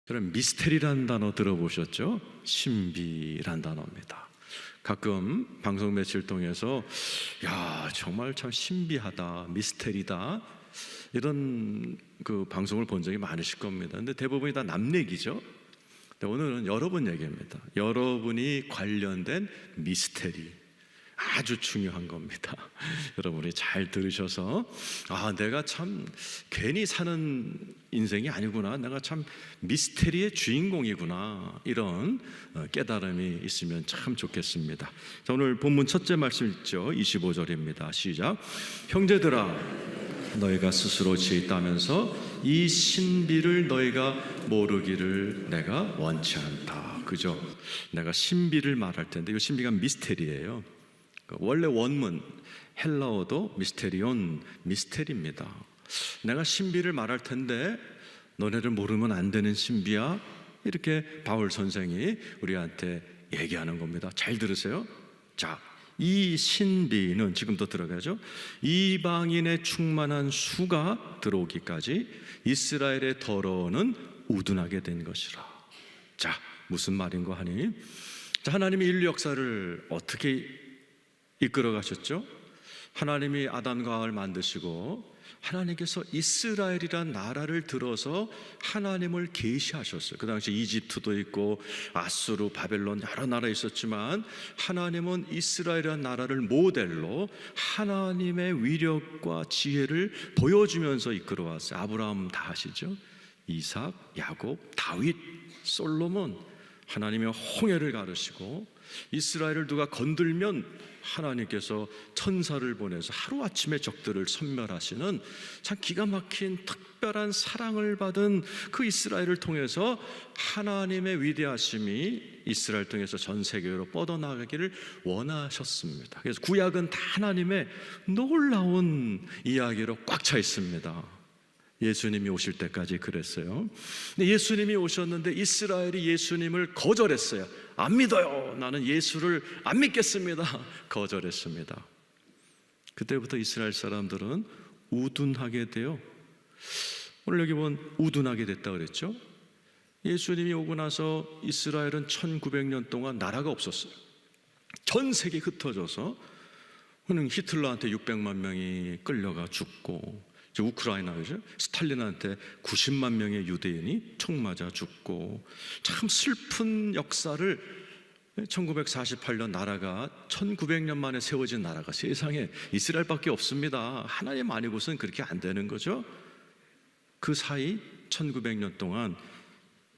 저는 미스테리라는 단어 들어보셨죠? 신비란 단어입니다. 가끔 방송 매체를 통해서 야 정말 참 신비하다, 미스테리다 이런 그 방송을 본 적이 많으실 겁니다. 근데 대부분이 다 남 얘기죠. 근데 오늘은 여러분 얘기입니다. 여러분이 관련된 미스테리 아주 중요한 겁니다. 여러분이 잘 들으셔서 내가 참 괜히 사는 인생이 아니구나, 내가 참 미스테리의 주인공이구나, 이런 깨달음이 있으면 참 좋겠습니다. 자, 오늘 본문 첫째 말씀 있죠. 25절입니다. 시작. 형제들아, 너희가 스스로 지었다면서 이 신비를 너희가 모르기를 내가 원치 않다. 그죠? 내가 신비를 말할 텐데 이 신비가 미스테리예요. 원래 원문 헬라어도 미스테리온, 미스테리입니다. 내가 신비를 말할 텐데 너네를 모르면 안 되는 신비야, 이렇게 바울 선생이 우리한테 얘기하는 겁니다. 잘 들으세요. 자, 이 신비는 지금도 들어가죠. 이방인의 충만한 수가 들어오기까지 이스라엘의 더러워는 우둔하게 된 것이라. 자, 무슨 말인고 하니, 자, 하나님이 인류 역사를 어떻게 이끌어 가셨죠? 하나님이 아담과 하와를 만드시고 하나님께서 이스라엘이란 나라를 들어서 하나님을 계시하셨어요. 그 당시 이집트도 있고 아수르, 바벨론 여러 나라 있었지만 하나님은 이스라엘이란 나라를 모델로 하나님의 위력과 지혜를 보여주면서 이끌어 왔어요. 아브라함 다 아시죠? 이삭, 야곱, 다윗, 솔로몬, 하나님의 홍해를 가르시고 이스라엘을 누가 건들면 하나님께서 천사를 보내서 하루아침에 적들을 섬멸하시는 참 기가 막힌 특별한 사랑을 받은 그 이스라엘을 통해서 하나님의 위대하심이 이스라엘 통해서 전 세계로 뻗어나가기를 원하셨습니다. 그래서 구약은 다 하나님의 놀라운 이야기로 꽉 차 있습니다. 예수님이 오실 때까지 그랬어요. 근데 예수님이 오셨는데 이스라엘이 예수님을 거절했어요. 안 믿어요. 나는 예수를 안 믿겠습니다. 거절했습니다. 그때부터 이스라엘 사람들은 우둔하게 돼요. 오늘 여기 보면 우둔하게 됐다 그랬죠. 예수님이 오고 나서 이스라엘은 1900년 동안 나라가 없었어요. 전 세계 흩어져서 히틀러한테 600만 명이 끌려가 죽고, 우크라이나죠. 스탈린한테 90만 명의 유대인이 총 맞아 죽고, 참 슬픈 역사를 1948년 나라가 1900년 만에 세워진 나라가 세상에 이스라엘밖에 없습니다. 하나님 아니고선 그렇게 안 되는 거죠. 그 사이 1900년 동안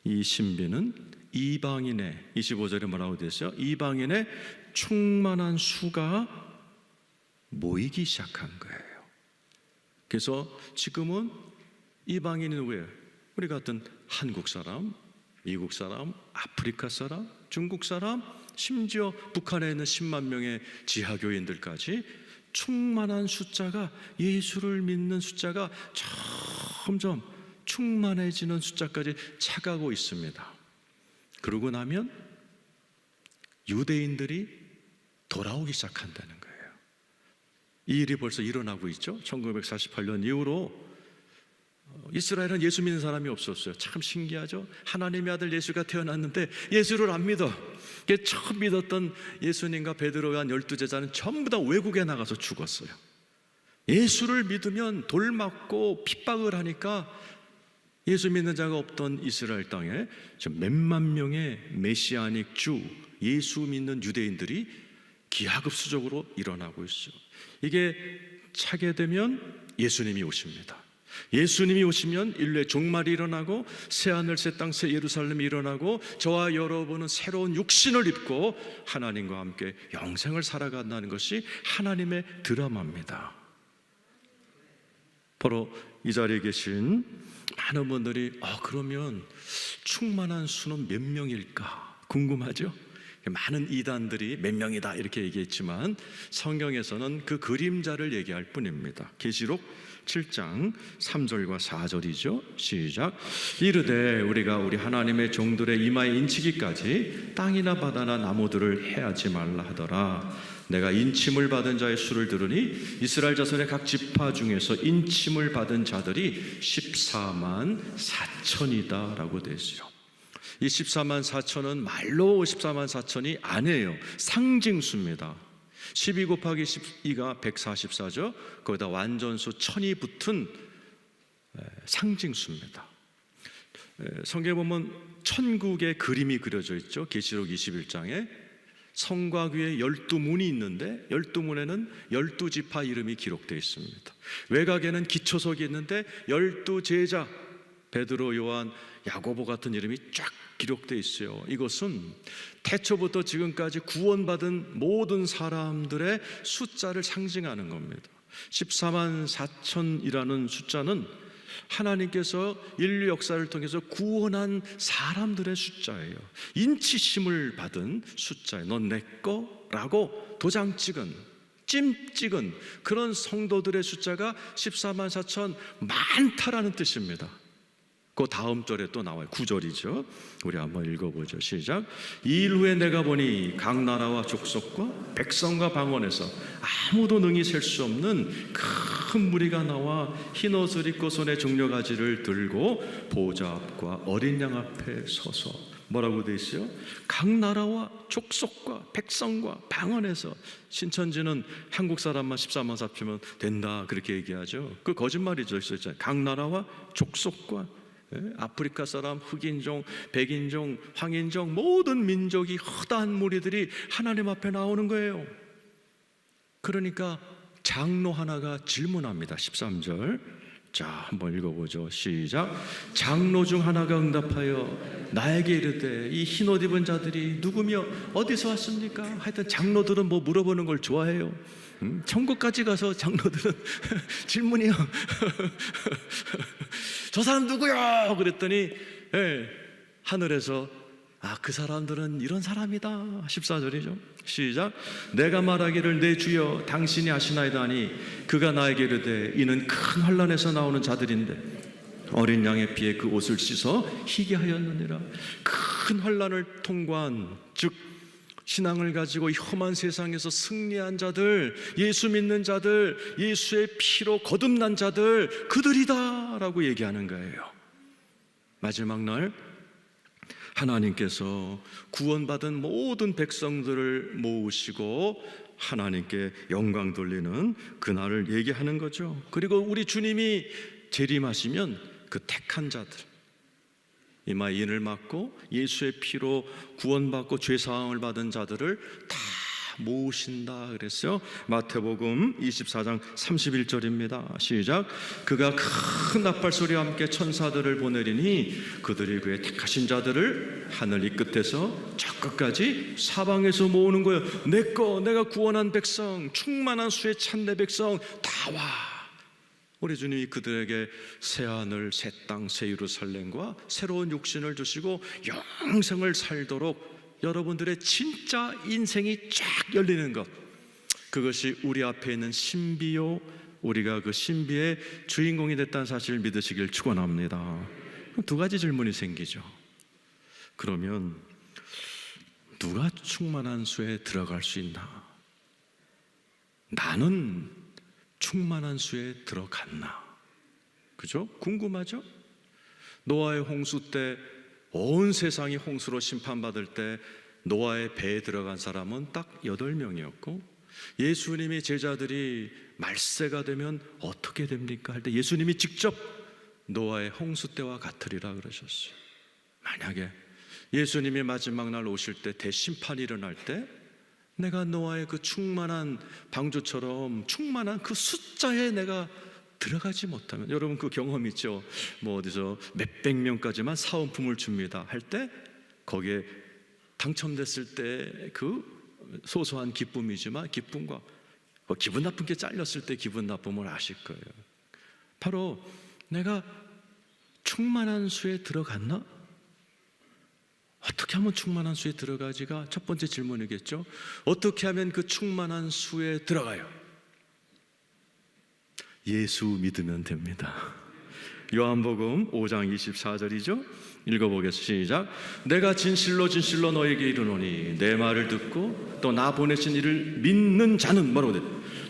이 신비는 이방인의, 25절에 뭐라고 되어 있어요? 이방인의 충만한 수가 모이기 시작한 거예요. 그래서 지금은 이방인이 누구예요? 우리 같은 한국 사람, 미국 사람, 아프리카 사람, 중국 사람, 심지어 북한에 있는 10만 명의 지하교인들까지 충만한 숫자가, 예수를 믿는 숫자가 점점 충만해지는 숫자까지 차가고 있습니다. 그러고 나면 유대인들이 돌아오기 시작한다는 거예요. 이 일이 벌써 일어나고 있죠. 1948년 이후로 이스라엘은 예수 믿는 사람이 없었어요. 참 신기하죠. 하나님의 아들 예수가 태어났는데 예수를 안 믿어. 처음 믿었던 예수님과 베드로와 한 12제자는 전부 다 외국에 나가서 죽었어요. 예수를 믿으면 돌 맞고 핍박을 하니까 예수 믿는 자가 없던 이스라엘 땅에 몇만 명의 메시아닉 주, 예수 믿는 유대인들이 기하급수적으로 일어나고 있어요. 이게 차게 되면 예수님이 오십니다. 예수님이 오시면 인류의 종말이 일어나고 새하늘 새 땅 새 예루살렘이 일어나고 저와 여러분은 새로운 육신을 입고 하나님과 함께 영생을 살아간다는 것이 하나님의 드라마입니다. 바로 이 자리에 계신 많은 분들이 그러면 충만한 수는 몇 명일까 궁금하죠? 많은 이단들이 몇 명이다 이렇게 얘기했지만 성경에서는 그 그림자를 얘기할 뿐입니다. 계시록 7장 3절과 4절이죠. 시작. 이르되 우리가 우리 하나님의 종들의 이마에 인치기까지 땅이나 바다나 나무들을 해하지 말라 하더라. 내가 인침을 받은 자의 수를 들으니 이스라엘 자손의 각 지파 중에서 인침을 받은 자들이 14만 4천이다 라고 되어 있어요. 이 14만 4천은 말로 14만 4천이 아니에요. 상징수입니다. 12 곱하기 12가 144죠. 거기다 완전수 1000이 붙은 상징수입니다. 성경에 보면 천국의 그림이 그려져 있죠. 계시록 21장에 성곽 위에 12문이 있는데 12문에는 12지파 이름이 기록되어 있습니다. 외곽에는 기초석이 있는데 12제자 베드로, 요한, 야고보 같은 이름이 쫙 기록되어 있어요. 이것은 태초부터 지금까지 구원받은 모든 사람들의 숫자를 상징하는 겁니다. 14만 4천이라는 숫자는 하나님께서 인류 역사를 통해서 구원한 사람들의 숫자예요. 인치심을 받은 숫자예요. 넌 내 거라고 도장 찍은, 찜 찍은 그런 성도들의 숫자가 14만 4천 많다라는 뜻입니다. 그 다음 절에 또 나와요. 9절이죠. 우리 한번 읽어보죠. 시작. 이 일 후에 내가 보니 각 나라와 족속과 백성과 방언에서 아무도 능히 셀 수 없는 큰 무리가 나와 흰 옷을 입고 손에 종려가지를 들고 보좌 앞과 어린 양 앞에 서서 뭐라고 돼 있어요? 각 나라와 족속과 백성과 방언에서. 신천지는 한국 사람만 14만 4천이면 된다 그렇게 얘기하죠. 그 거짓말이죠. 각 나라와 족속과 아프리카 사람, 흑인종, 백인종, 황인종 모든 민족이 허다한 무리들이 하나님 앞에 나오는 거예요. 그러니까 장로 하나가 질문합니다. 13절. 자, 한번 읽어보죠. 시작. 장로 중 하나가 응답하여 나에게 이르되 이 흰옷 입은 자들이 누구며 어디서 왔습니까? 하여튼 장로들은 뭐 물어보는 걸 좋아해요. 천국까지 가서 장로들은 질문이요. 저 사람 누구야? 그랬더니 하늘에서 그 사람들은 이런 사람이다. 14절이죠. 시작. 내가 말하기를 내 주여 당신이 아시나이다 하니 그가 나에게 이르되 이는 큰 환난에서 나오는 자들인데 어린 양의 피에 그 옷을 씻어 희게 하였느니라. 큰 환난을 통과한, 즉 신앙을 가지고 이 험한 세상에서 승리한 자들, 예수 믿는 자들, 예수의 피로 거듭난 자들, 그들이다 라고 얘기하는 거예요. 마지막 날 하나님께서 구원받은 모든 백성들을 모으시고 하나님께 영광 돌리는 그날을 얘기하는 거죠. 그리고 우리 주님이 재림하시면 그 택한 자들, 이마에 인을 맞고 예수의 피로 구원받고 죄사함을 받은 자들을 다 모으신다 그랬어요. 마태복음 24장 31절입니다. 시작. 그가 큰 나팔소리와 함께 천사들을 보내리니 그들이 그의 택하신 자들을 하늘 이 끝에서 저 끝까지 사방에서 모으는 거예요. 내가 구원한 백성, 충만한 수에 찬 내 백성 다 와. 우리 주님이 그들에게 새 하늘, 새 땅, 새 예루살렘과 새로운 육신을 주시고 영생을 살도록 여러분들의 진짜 인생이 쫙 열리는 것, 그것이 우리 앞에 있는 신비요, 우리가 그 신비의 주인공이 됐다는 사실을 믿으시길 축원합니다. 두 가지 질문이 생기죠. 그러면 누가 충만한 수에 들어갈 수 있나? 나는 충만한 수에 들어갔나? 그죠? 궁금하죠? 노아의 홍수 때 온 세상이 홍수로 심판받을 때 노아의 배에 들어간 사람은 딱 8명이었고 예수님이 제자들이 말세가 되면 어떻게 됩니까? 할 때 예수님이 직접 노아의 홍수 때와 같으리라 그러셨어요. 만약에 예수님이 마지막 날 오실 때 대심판이 일어날 때 내가 노아의 그 충만한 방주처럼 충만한 그 숫자에 내가 들어가지 못하면, 여러분 그 경험 있죠? 뭐 어디서 몇백 명까지만 사은품을 줍니다 할 때 거기에 당첨됐을 때 그 소소한 기쁨이지만 기쁨과 기분 나쁜 게 잘렸을 때 기분 나쁨을 아실 거예요. 바로 내가 충만한 수에 들어갔나? 어떻게 하면 충만한 수에 들어가지가 첫 번째 질문이겠죠. 어떻게 하면 그 충만한 수에 들어가요? 예수 믿으면 됩니다. 요한복음 5장 24절이죠. 읽어보겠습니다. 시작. 내가 진실로 진실로 너에게 이르노니 내 말을 듣고 또 나 보내신 이를 믿는 자는 뭐라고 돼?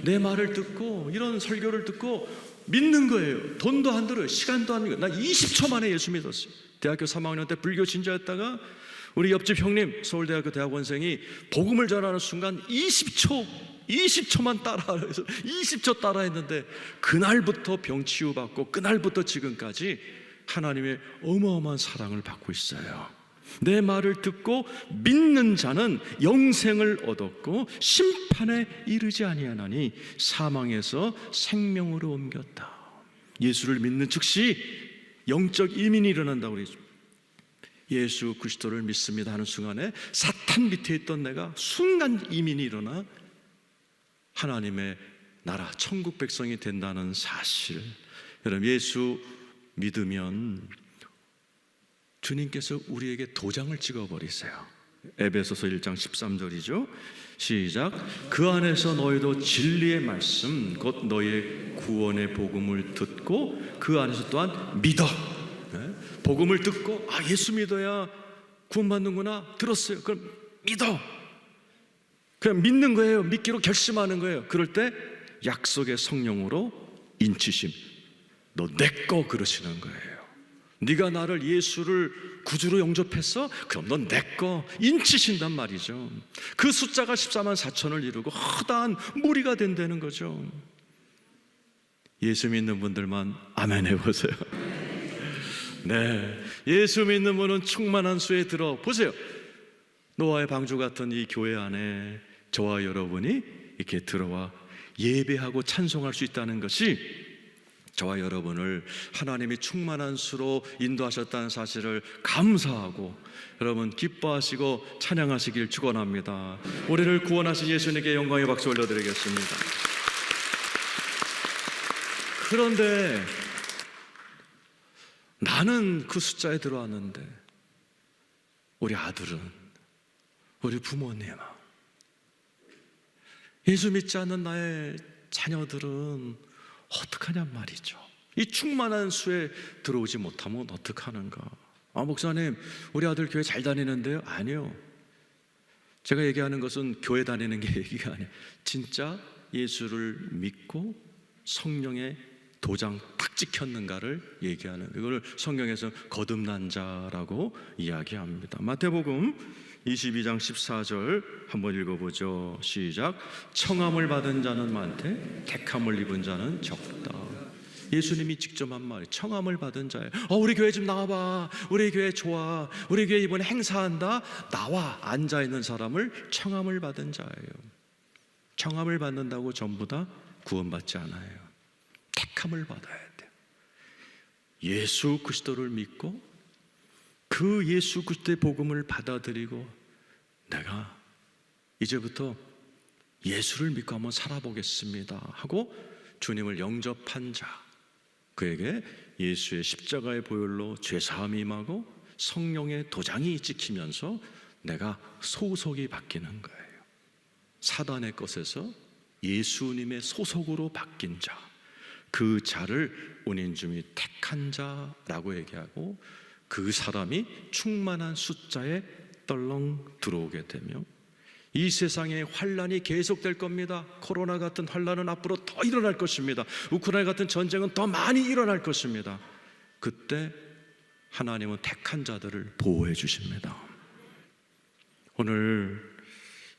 내 말을 듣고 이런 설교를 듣고 믿는 거예요. 돈도 안 들어요. 시간도 안 들어요. 나 20초 만에 예수 믿었어요. 대학교 3학년 때 불교 신자였다가 우리 옆집 형님 서울대학교 대학원생이 복음을 전하는 순간 20초만 따라해서 20초 따라했는데 그날부터 병 치유받고 그날부터 지금까지 하나님의 어마어마한 사랑을 받고 있어요. 내 말을 듣고 믿는 자는 영생을 얻었고 심판에 이르지 아니하나니 사망에서 생명으로 옮겼다. 예수를 믿는 즉시 영적 이민이 일어난다고 그러죠. 예수 그리스도를 믿습니다 하는 순간에 사탄 밑에 있던 내가 순간 이민이 일어나 하나님의 나라 천국 백성이 된다는 사실. 여러분, 예수 믿으면 주님께서 우리에게 도장을 찍어버리세요. 에베소서 1장 13절이죠. 시작. 그 안에서 너희도 진리의 말씀 곧 너희의 구원의 복음을 듣고 그 안에서 또한 믿어. 복음을 듣고 예수 믿어야 구원받는구나. 들었어요. 그럼 믿어. 그냥 믿는 거예요. 믿기로 결심하는 거예요. 그럴 때 약속의 성령으로 인치심. 너 내 거 그러시는 거예요. 네가 나를 예수를 구주로 영접했어? 그럼 넌 내 거 인치신단 말이죠. 그 숫자가 14만 4천을 이루고 허다한 무리가 된다는 거죠. 예수 믿는 분들만 아멘 해보세요. 네, 예수 믿는 분은 충만한 수에 들어 보세요. 노아의 방주 같은 이 교회 안에 저와 여러분이 이렇게 들어와 예배하고 찬송할 수 있다는 것이 저와 여러분을 하나님이 충만한 수로 인도하셨다는 사실을 감사하고 여러분 기뻐하시고 찬양하시길 축원합니다. 우리를 구원하신 예수님께 영광의 박수 올려드리겠습니다. 그런데 나는 그 숫자에 들어왔는데 우리 아들은, 우리 부모님, 예수 믿지 않는 나의 자녀들은 어떡하냔 말이죠. 이 충만한 수에 들어오지 못하면 어떡하는가. 목사님 우리 아들 교회 잘 다니는데요? 아니요. 제가 얘기하는 것은 교회 다니는 게 얘기가 아니에요. 진짜 예수를 믿고 성령의 도장 탁 찍혔는가를 얘기하는, 이걸 성경에서 거듭난 자라고 이야기합니다. 마태복음 22장 14절 한번 읽어보죠. 시작. 청함을 받은 자는 많되 택함을 입은 자는 적다. 예수님이 직접 한 말이 청함을 받은 자예요. 우리 교회 좀 나와봐. 우리 교회 좋아. 우리 교회 이번에 행사한다. 나와. 앉아있는 사람을 청함을 받은 자예요. 청함을 받는다고 전부 다 구원받지 않아요. 택함을 받아야 돼요. 예수 그리스도를 믿고 그 예수 그리스도의 복음을 받아들이고 내가 이제부터 예수를 믿고 한번 살아보겠습니다 하고 주님을 영접한 자, 그에게 예수의 십자가의 보혈로 죄사함이 임하고 성령의 도장이 찍히면서 내가 소속이 바뀌는 거예요. 사단의 것에서 예수님의 소속으로 바뀐 자, 그 자를 운인중이 택한 자라고 얘기하고 그 사람이 충만한 숫자에 떨렁 들어오게 되며 이 세상에 환란이 계속될 겁니다. 코로나 같은 환란은 앞으로 더 일어날 것입니다. 우크라이나 같은 전쟁은 더 많이 일어날 것입니다. 그때 하나님은 택한 자들을 보호해 주십니다. 오늘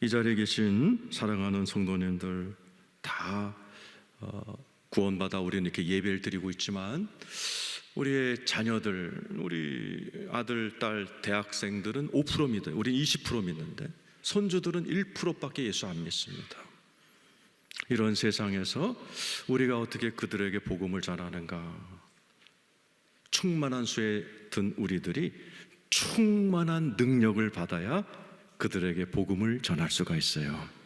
이 자리에 계신 사랑하는 성도님들 다 구원받아 우리는 이렇게 예배를 드리고 있지만 우리의 자녀들, 우리 아들, 딸, 대학생들은 5% 믿어요. 우리는 20% 믿는데 손주들은 1%밖에 예수 안 믿습니다. 이런 세상에서 우리가 어떻게 그들에게 복음을 전하는가? 충만한 수에 든 우리들이 충만한 능력을 받아야 그들에게 복음을 전할 수가 있어요.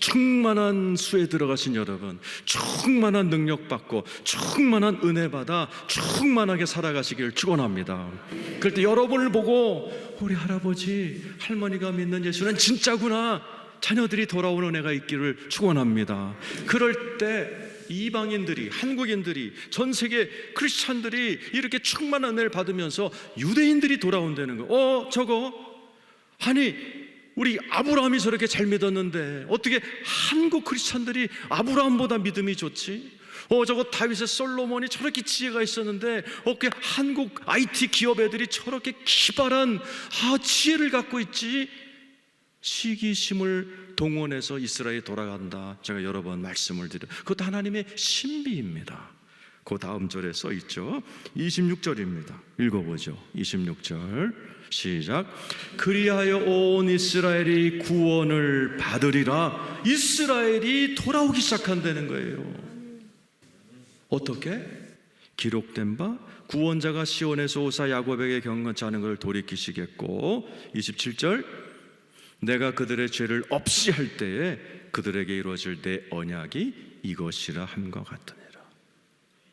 충만한 수에 들어가신 여러분, 충만한 능력 받고 충만한 은혜 받아 충만하게 살아가시길 축원합니다. 그럴 때 여러분을 보고 우리 할아버지, 할머니가 믿는 예수는 진짜구나, 자녀들이 돌아오는 은혜가 있기를 축원합니다. 그럴 때 이방인들이, 한국인들이, 전 세계 크리스찬들이 이렇게 충만한 은혜를 받으면서 유대인들이 돌아온다는 거. 아니 우리 아브라함이 저렇게 잘 믿었는데 어떻게 한국 크리스찬들이 아브라함보다 믿음이 좋지? 저거 다윗의 솔로몬이 저렇게 지혜가 있었는데 어떻게 한국 IT 기업 애들이 저렇게 기발한 지혜를 갖고 있지? 시기심을 동원해서 이스라엘이 돌아간다. 제가 여러 번 말씀을 드려. 그것도 하나님의 신비입니다. 그 다음 절에 써 있죠. 26절입니다. 읽어보죠. 26절 시작. 그리하여 온 이스라엘이 구원을 받으리라. 이스라엘이 돌아오기 시작한다는 거예요. 어떻게? 기록된 바 구원자가 시온에서 오사 야곱에게 경건치 않은 걸 돌이키시겠고, 27절 내가 그들의 죄를 없이 할 때에 그들에게 이루어질 내 언약이 이것이라 함과 같으니라.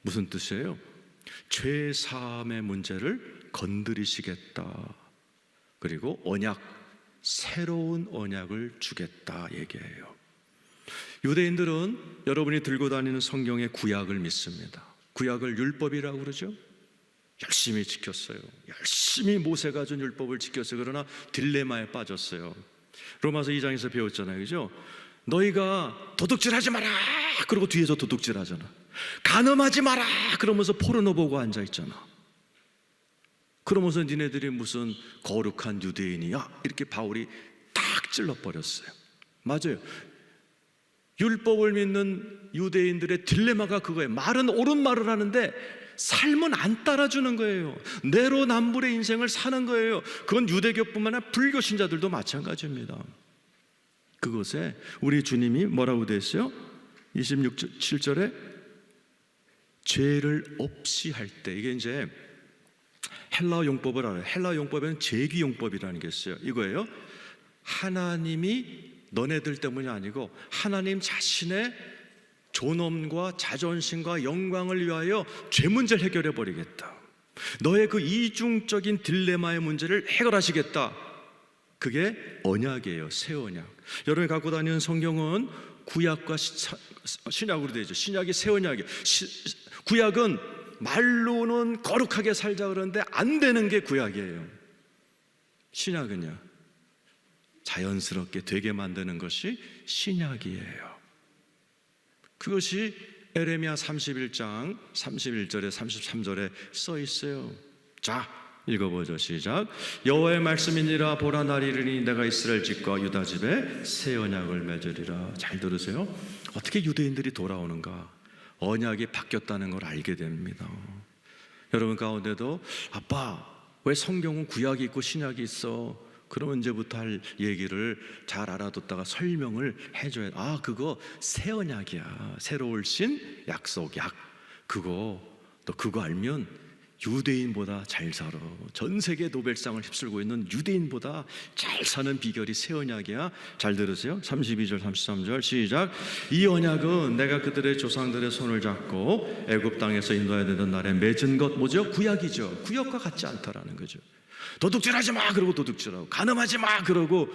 무슨 뜻이에요? 죄 사함의 문제를 건드리시겠다. 그리고 언약, 새로운 언약을 주겠다 얘기해요. 유대인들은 여러분이 들고 다니는 성경의 구약을 믿습니다. 구약을 율법이라고 그러죠. 열심히 지켰어요. 열심히 모세가 준 율법을 지켰어요. 그러나 딜레마에 빠졌어요. 로마서 2장에서 배웠잖아요, 그죠? 너희가 도둑질하지 마라 그러고 뒤에서 도둑질하잖아. 간음하지 마라 그러면서 포르노 보고 앉아있잖아. 그러면서 니네들이 무슨 거룩한 유대인이야 이렇게 바울이 딱 찔러버렸어요. 맞아요. 율법을 믿는 유대인들의 딜레마가 그거예요. 말은 옳은 말을 하는데 삶은 안 따라주는 거예요. 내로남불의 인생을 사는 거예요. 그건 유대교뿐만 아니라 불교 신자들도 마찬가지입니다. 그것에 우리 주님이 뭐라고 돼 있어요? 27절에 죄를 없이 할 때, 이게 이제 헬라어 용법을 알아요. 헬라어 용법에는 재귀 용법이라는 게 있어요. 이거예요. 하나님이 너네들 때문이 아니고 하나님 자신의 존엄과 자존심과 영광을 위하여 죄 문제를 해결해 버리겠다. 너의 그 이중적인 딜레마의 문제를 해결하시겠다. 그게 언약이에요. 새 언약. 여러분이 갖고 다니는 성경은 구약과 신약으로 되어 있죠. 신약이 새 언약이에요. 구약은 말로는 거룩하게 살자 그러는데 안 되는 게 구약이에요. 신약은요, 자연스럽게 되게 만드는 것이 신약이에요. 그것이 에레미야 31장 31절에 33절에 써 있어요. 자, 읽어보죠. 시작. 여호와의 말씀이니라. 보라, 날이 이르니 내가 이스라엘 집과 유다 집에 새 언약을 맺으리라. 잘 들으세요. 어떻게 유대인들이 돌아오는가? 언약이 바뀌었다는 걸 알게 됩니다. 여러분 가운데도 아빠, 왜 성경은 구약이 있고 신약이 있어? 그러면 이제부터 할 얘기를 잘 알아뒀다가 설명을 해줘야 돼. 그거 새 언약이야. 새로 오신 약속, 약. 너 그거 알면 유대인보다 잘 살아. 전 세계 노벨상을 휩쓸고 있는 유대인보다 잘 사는 비결이 새 언약이야. 잘 들으세요. 32절 33절 시작. 이 언약은 내가 그들의 조상들의 손을 잡고 애굽 땅에서 인도해야 되던 날에 맺은 것, 뭐죠? 구약이죠. 구약과 같지 않다라는 거죠. 도둑질하지 마 그러고 도둑질하고, 간음하지 마 그러고,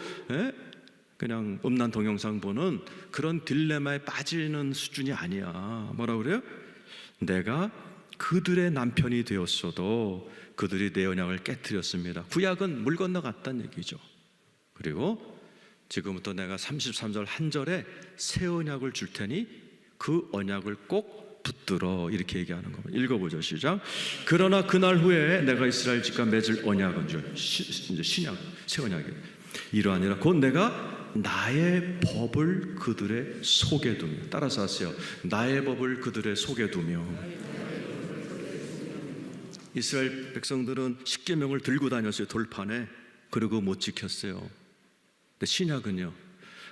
그냥 음란 동영상 보는 그런 딜레마에 빠지는 수준이 아니야. 뭐라 그래요? 내가 그들의 남편이 되었어도 그들이 내 언약을 깨뜨렸습니다. 구약은 물 건너갔다는 얘기죠. 그리고 지금부터 내가 33절 한 절에 새 언약을 줄 테니 그 언약을 꼭 붙들어, 이렇게 얘기하는 겁니다. 읽어보죠. 시작. 그러나 그날 후에 내가 이스라엘 집과 맺을 언약은 이제 신약, 새 언약이에요. 이러하니라. 곧 내가 나의 법을 그들의 속에 두며, 따라서 하세요. 나의 법을 그들의 속에 두며. 이스라엘 백성들은 십계명을 들고 다녔어요. 돌판에. 그리고 못 지켰어요. 근데 신약은요,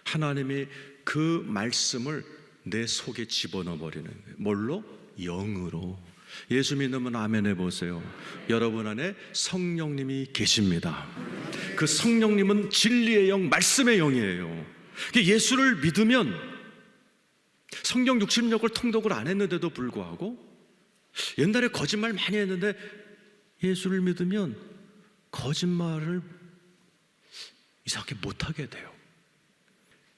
하나님이 그 말씀을 내 속에 집어넣어 버리는 거예요. 뭘로? 영으로. 예수 믿으면 아멘 해보세요. 여러분 안에 성령님이 계십니다. 그 성령님은 진리의 영, 말씀의 영이에요. 예수를 믿으면 성경 60역을 통독을 안 했는데도 불구하고, 옛날에 거짓말 많이 했는데 예수를 믿으면 거짓말을 이상하게 못하게 돼요.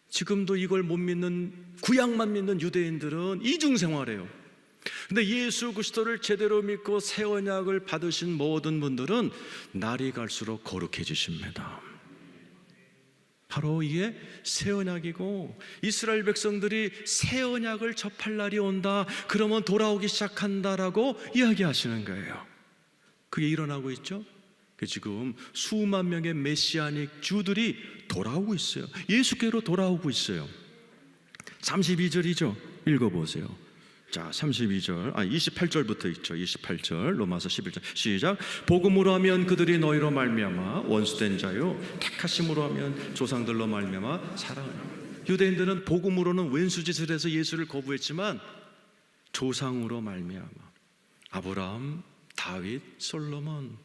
지금도 이걸 못 믿는, 구약만 믿는 유대인들은 이중생활해요. 근데 예수 그리스도를 제대로 믿고 새 언약을 받으신 모든 분들은 날이 갈수록 거룩해지십니다. 바로 이게 새 언약이고, 이스라엘 백성들이 새 언약을 접할 날이 온다, 그러면 돌아오기 시작한다라고 이야기하시는 거예요. 그게 일어나고 있죠. 지금 수만 명의 메시아닉 주들이 돌아오고 있어요. 예수께로 돌아오고 있어요. 32절이죠. 읽어보세요. 자, 28절부터 있죠. 28절 로마서 11절 시작. 복음으로 하면 그들이 너희로 말미암아 원수된 자요, 택하심으로 하면 조상들로 말미암아 사랑을. 유대인들은 복음으로는 왼수짓을 해서 예수를 거부했지만 조상으로 말미암아 아브라함, 다윗, 솔로몬,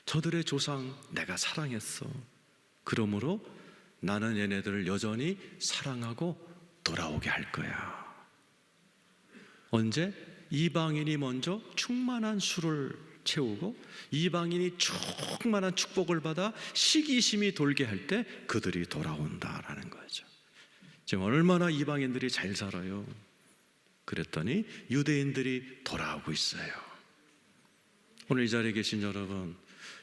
저들의 조상 내가 사랑했어. 그러므로 나는 얘네들을 여전히 사랑하고 돌아오게 할 거야. 언제? 이방인이 먼저 충만한 수를 채우고 이방인이 충만한 축복을 받아 시기심이 돌게 할 때 그들이 돌아온다라는 거죠. 지금 얼마나 이방인들이 잘 살아요. 그랬더니 유대인들이 돌아오고 있어요. 오늘 이 자리에 계신 여러분,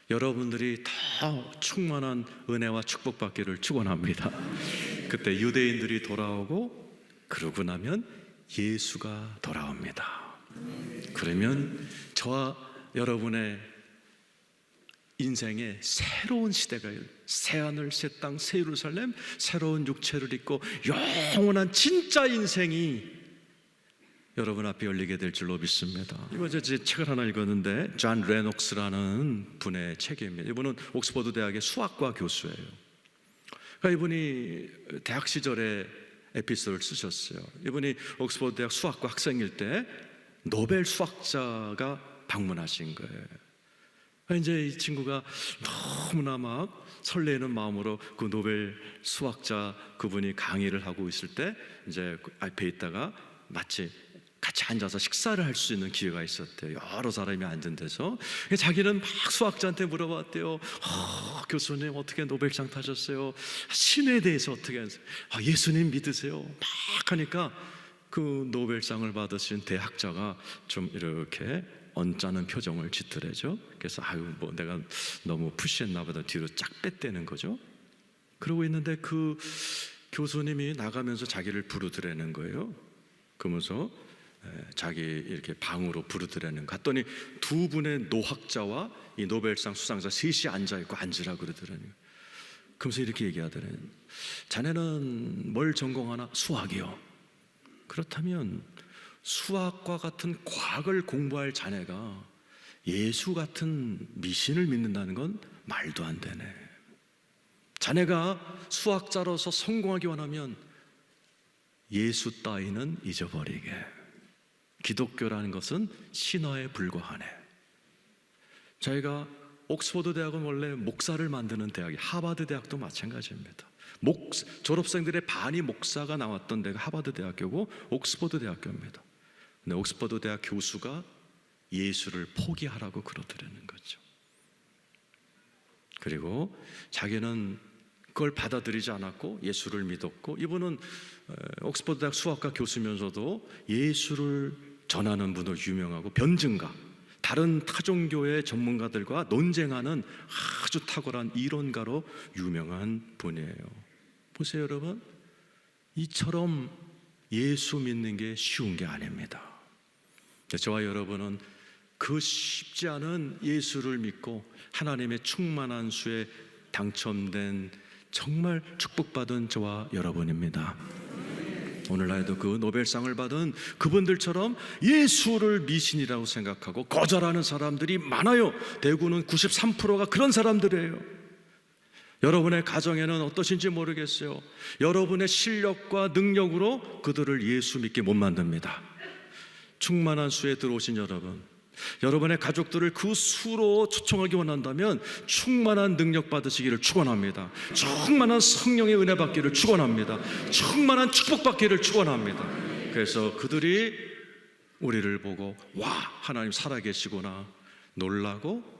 여러분들이 더 충만한 은혜와 축복받기를 축원합니다. 그때 유대인들이 돌아오고 그러고 나면 예수가 돌아옵니다. 그러면 저와 여러분의 인생에 새로운 시대가, 새하늘, 새 땅, 새 예루살렘, 새로운 육체를 입고 영원한 진짜 인생이 여러분 앞에 열리게 될 줄로 믿습니다. 이번 제 책을 하나 읽었는데 존 레녹스라는 분의 책입니다. 이분은 옥스퍼드 대학의 수학과 교수예요. 그러니까 이분이 대학 시절에 에피소드를 쓰셨어요. 이분이 옥스퍼드 대학 수학과 학생일 때 노벨 수학자가 방문하신 거예요. 이제 이 친구가 너무나 막 설레는 마음으로 그 노벨 수학자 그분이 강의를 하고 있을 때 이제 앞에 있다가 마치 같이 앉아서 식사를 할 수 있는 기회가 있었대요. 여러 사람이 앉은 데서. 자기는 막 수학자한테 물어봤대요. 교수님 어떻게 노벨상 타셨어요? 신에 대해서 어떻게 하세요? 예수님 믿으세요? 막 하니까 그 노벨상을 받으신 대학자가 좀 이렇게 언짢은 표정을 짓더래죠. 그래서 내가 너무 푸시했나 보다 뒤로 쫙 뺐다는 거죠. 그러고 있는데 그 교수님이 나가면서 자기를 부르더라는 거예요. 그러면서 자기 이렇게 방으로 부르더라는 거. 갔더니 두 분의 노학자와 이 노벨상 수상자 셋이 앉아있고 앉으라 그러더라는 거예요. 그러면서 이렇게 얘기하더라는 거예요. 자네는 뭘 전공하나? 수학이요. 그렇다면 수학과 같은 과학을 공부할 자네가 예수 같은 미신을 믿는다는 건 말도 안 되네. 자네가 수학자로서 성공하기 원하면 예수 따위는 잊어버리게. 기독교라는 것은 신화에 불과하네. 저희가 옥스퍼드 대학은 원래 목사를 만드는 대학이, 하버드 대학도 마찬가지입니다. 졸업생들의 반이 목사가 나왔던 데가 하버드 대학교고 옥스퍼드 대학교입니다. 근데 옥스퍼드 대학 교수가 예수를 포기하라고 그러더라는 거죠. 그리고 자기는 그걸 받아들이지 않았고 예수를 믿었고, 이분은 옥스퍼드 대학 수학과 교수면서도 예수를 전하는 분으로 유명하고 변증가, 다른 타종교의 전문가들과 논쟁하는 아주 탁월한 이론가로 유명한 분이에요. 보세요 여러분, 이처럼 예수 믿는 게 쉬운 게 아닙니다. 저와 여러분은 그 쉽지 않은 예수를 믿고 하나님의 충만한 수에 당첨된 정말 축복받은 저와 여러분입니다. 오늘날에도 그 노벨상을 받은 그분들처럼 예수를 미신이라고 생각하고 거절하는 사람들이 많아요. 대구는 93%가 그런 사람들이에요. 여러분의 가정에는 어떠신지 모르겠어요. 여러분의 실력과 능력으로 그들을 예수 믿게 못 만듭니다. 충만한 수에 들어오신 여러분, 여러분의 가족들을 그 수로 초청하기 원한다면 충만한 능력 받으시기를 축원합니다. 충만한 성령의 은혜 받기를 축원합니다. 충만한 축복 받기를 축원합니다. 그래서 그들이 우리를 보고 와, 하나님 살아계시구나 놀라고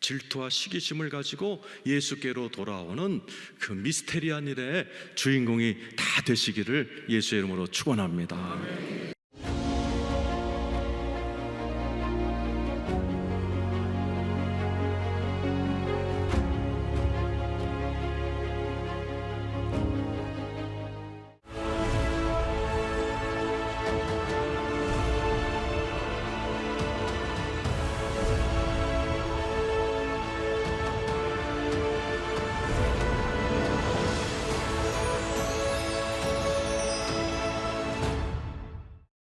질투와 시기심을 가지고 예수께로 돌아오는 그 미스테리한 일의 주인공이 다 되시기를 예수의 이름으로 축원합니다.